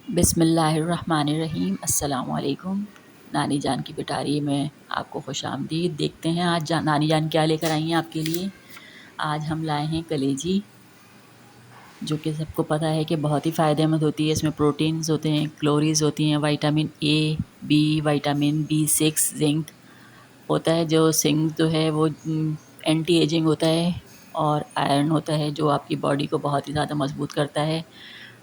बिस्मिल्लाहिर्रहमानिर्रहीम। अस्सलाम वालेकुम। नानी जान की पिटारी में आपको खुशामदीद। देखते हैं आज नानी जान क्या लेकर आई हैं आपके लिए। आज हम लाए हैं कलेजी, जो कि सबको पता है कि बहुत ही फ़ायदेमंद होती है। इसमें प्रोटीन्स होते हैं, कैलोरीज़ होती हैं, विटामिन ए, बी, विटामिन बी6, जिंक होता है। जो जिंक जो है वो एंटी एजिंग होता है, और आयरन होता है जो आपकी बॉडी को बहुत ही ज़्यादा मजबूत करता है,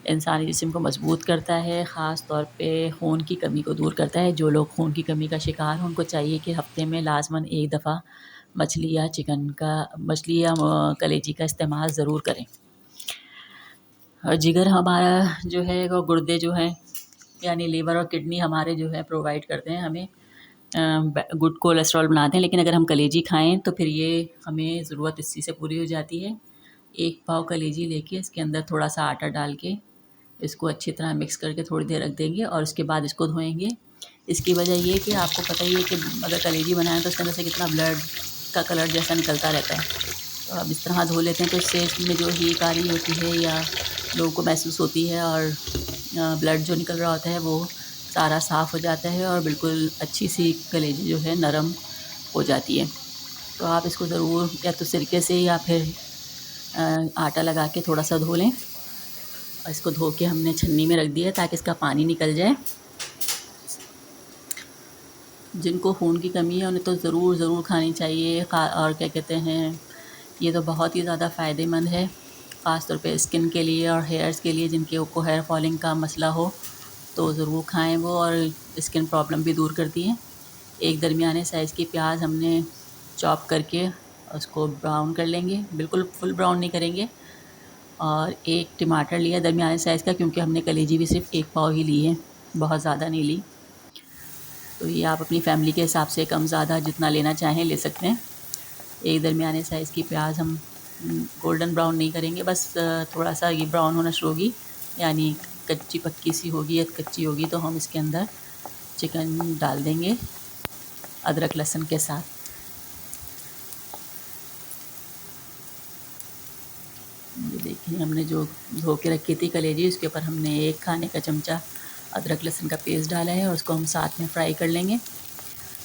इंसानी जिस्म को मजबूत करता है, ख़ास तौर पे खून की कमी को दूर करता है। जो लोग खून की कमी का शिकार हैं उनको चाहिए कि हफ़्ते में लाज़मन एक दफ़ा मछली या कलेजी का इस्तेमाल ज़रूर करें। और जिगर हमारा जो है वो गुर्दे जो हैं, यानी लीवर और किडनी हमारे जो है प्रोवाइड करते हैं हमें गुड कोलेस्ट्रॉल बनाते हैं। लेकिन अगर हम कलेजी खाएं तो फिर ये हमें ज़रूरत इसी से पूरी हो जाती है। एक पाव कलेजी लेके इसके अंदर थोड़ा सा आटा डाल के इसको अच्छी तरह मिक्स करके थोड़ी देर रख देंगे, और उसके बाद इसको धोएंगे। इसकी वजह ये कि आपको पता ही है कि अगर कलेजी बनाएं तो उसके अंदर से कितना ब्लड का कलर जैसा निकलता रहता है। तो अब इस तरह धो लेते हैं तो इससे इसमें जो हीक आ रही होती है या लोगों को महसूस होती है, और ब्लड जो निकल रहा होता है वो सारा साफ़ हो जाता है, और बिल्कुल अच्छी सी कलेजी जो है नरम हो जाती है। तो आप इसको ज़रूर या तो सिरके से या फिर आटा लगा के थोड़ा सा धो लें, और इसको धो के हमने छन्नी में रख दिया ताकि इसका पानी निकल जाए। जिनको खून की कमी है उन्हें तो ज़रूर ज़रूर खानी चाहिए। और क्या कहते हैं, ये तो बहुत ही ज़्यादा फ़ायदेमंद है, ख़ास तौर पे स्किन के लिए और हेयर्स के लिए। जिनके को हेयर फॉलिंग का मसला हो तो ज़रूर खाएं वो, और स्किन प्रॉब्लम भी दूर करती है। एक दरमियाने साइज़ की प्याज हमने चॉप करके उसको ब्राउन कर लेंगे, बिल्कुल फुल ब्राउन नहीं करेंगे। और एक टमाटर लिया दरमियाने साइज़ का, क्योंकि हमने कलेजी भी सिर्फ एक पाव ही ली है, बहुत ज़्यादा नहीं ली। तो ये आप अपनी फैमिली के हिसाब से कम ज़्यादा जितना लेना चाहें ले सकते हैं। एक दरमियाने साइज़ की प्याज हम गोल्डन ब्राउन नहीं करेंगे, बस थोड़ा सा ये ब्राउन होना शुरू होगी, यानी कच्ची पक्की सी होगी या कच्ची होगी, तो हम इसके अंदर चिकन डाल देंगे अदरक लहसुन के साथ। ये देखिए हमने जो धो के रखी थी कलेजी, उसके ऊपर हमने एक खाने का चमचा अदरक लहसुन का पेस्ट डाला है, और उसको हम साथ में फ्राई कर लेंगे।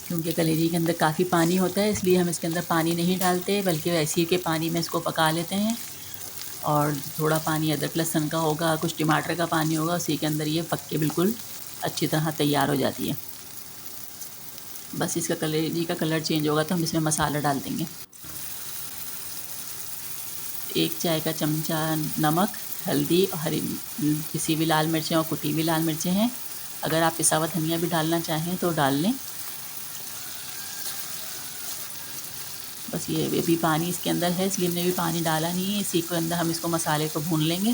क्योंकि कलेजी के अंदर काफ़ी पानी होता है, इसलिए हम इसके अंदर पानी नहीं डालते, बल्कि वैसे ही के पानी में इसको पका लेते हैं। और थोड़ा पानी अदरक लहसुन का होगा, कुछ टमाटर का पानी होगा, उसी के अंदर ये पक के बिल्कुल अच्छी तरह तैयार हो जाती है। बस इसका कलेजी का कलर चेंज होगा तो हम इसमें मसाला डाल देंगे। एक चाय का चमचा नमक, हल्दी, और हरी पिसी हुई लाल मिर्चें और कुटी हुई लाल मिर्चें हैं। अगर आप पिसा हुआ धनिया भी डालना चाहें तो डाल लें। बस ये भी पानी इसके अंदर है, इसलिए हमने भी पानी डाला नहीं है। इसी के अंदर हम इसको मसाले को भून लेंगे।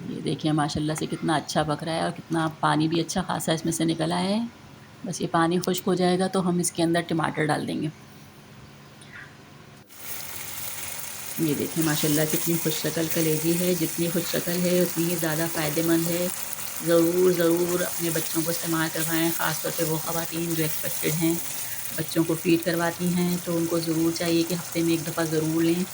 ये देखिए माशाल्लाह से कितना अच्छा पक रहा है, और कितना पानी भी अच्छा खासा इसमें से निकला है। बस ये पानी खुश्क हो जाएगा तो हम इसके अंदर टमाटर डाल देंगे। ये देखिए माशाल्लाह कितनी खुश शक्ल कलेजी है। जितनी खुश शक्ल है उतनी ही ज़्यादा फ़ायदेमंद है। ज़रूर ज़रूर अपने बच्चों को इस्तेमाल करवाएं, ख़ास तौर पे वो ख़वातीन जो एक्सपेक्टेड हैं, बच्चों को फ़ीड करवाती हैं, तो उनको ज़रूर चाहिए कि हफ़्ते में एक दफ़ा ज़रूर लें।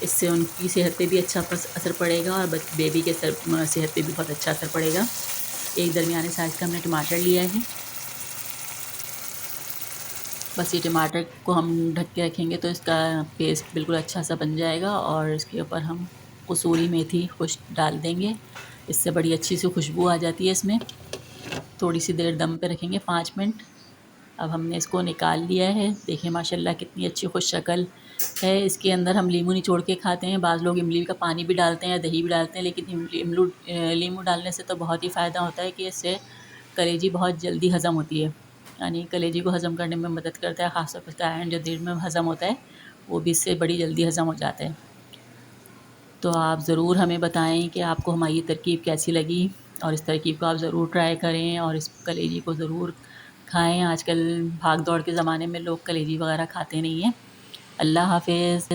इससे उनकी सेहत पे भी अच्छा असर पड़ेगा, और बेबी के सेहत पे भी बहुत अच्छा असर पड़ेगा। एक दरमियाने साइज़ का हमने टमाटर लिया है। बस ये टमाटर को हम ढक के रखेंगे तो इसका पेस्ट बिल्कुल अच्छा सा बन जाएगा, और इसके ऊपर हम कसूरी मेथी कुछ डाल देंगे। इससे बड़ी अच्छी सी खुशबू आ जाती है इसमें। थोड़ी सी देर दम पे रखेंगे, 5 मिनट। अब हमने इसको निकाल लिया है। देखिए माशाल्लाह कितनी अच्छी खुश शक्ल है। इसके अंदर हम लीमू निचोड़ के खाते हैं, बाज़ लोग इमली का पानी भी डालते हैं, दही भी डालते हैं, लेकिन लीमू डालने से तो बहुत ही फ़ायदा होता है कि इससे कलेजी बहुत जल्दी हज़म होती है, यानी कलेजी को हज़म करने में मदद करता है। ख़ास तौर पर इसका आयरन जो देर में हज़म होता है वो भी इससे बड़ी जल्दी हज़म हो जाता है। तो आप ज़रूर हमें बताएं कि आपको हमारी ये तरकीब कैसी लगी, और इस तरकीब को आप ज़रूर ट्राई करें, और इस कलेजी को ज़रूर खाएं। आजकल भाग दौड़ के ज़माने में लोग कलेजी वगैरह खाते नहीं हैं। अल्लाह हाफ़िज़।